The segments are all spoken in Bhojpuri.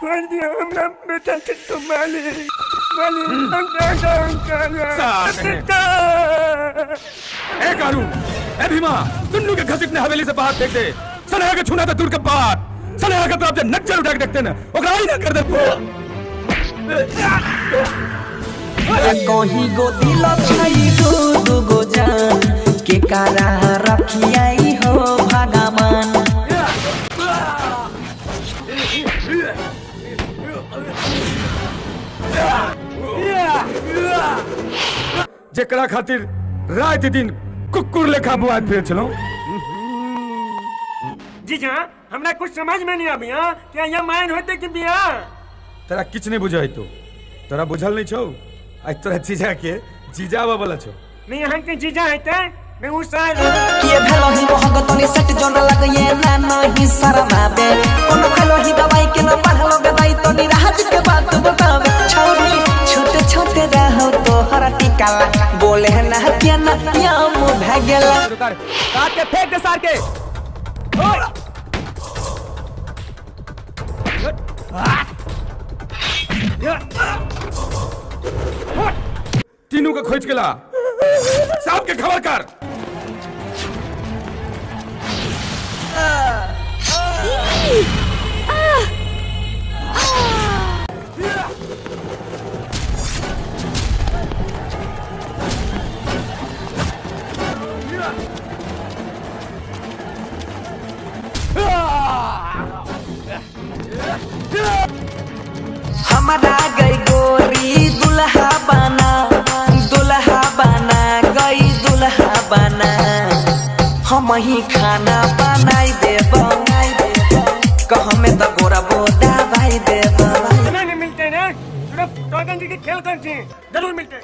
छोड़ दिया हमरा बेटा के तो मालिक मालिक हम ए कारू, ए भीमा, तुन्नू के घसीटने हवेली से बाहर फेंक दे। सनेहा के छूना तो दूर के बात, सनेहा के तरफ से नक्चर उठा के देखते न, ओकरा ही ना कर दे। कहीं गो दिल छई दू गो जान के कारा रखियाई हो भगवान। जेकरा खातिर रात दिन कुकुर लेखा बुआत फिर चलो। जीजा हमरा कुछ समझ में नहीं आबी हां क्या यहाँ मायन होते कि बिया तेरा किछ नहीं बुझाई तो तोरा बुझल नहीं छौ। आज तोरा जीजा के जीजा बाबा छौ। नहीं यहाँ के जीजा है ते मैं उस साल के भेलो ही मोहगतनी सेट जोन लग ये ना नहीं शर्मा बे कोनो खेलो ही दवाई के न पढ़लो गदाई तो निराज के बात बतावे। छोरी छोटे छोटे रहो तो हर टिकाला बोले ना के ना या मु भागेला काट के फेंक दे सार के। तीनों का खोज के ला, साहब के खबर कर। हमारा गई गोरी दुल्हा बना गई दुल्हा बना। हम ही खाना बनाई देब कह में तो गोरा बोदा भाई देब। नहीं मिलते ना टॉगन जी के खेल करते हैं जरूर मिलते हैं।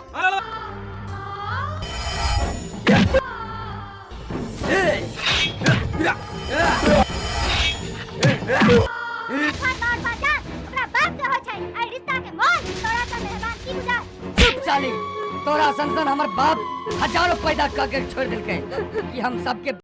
चुप साली, तोरा संसन हमर बाप हजारों पैदा करके छोड़ दिल कि हम सबके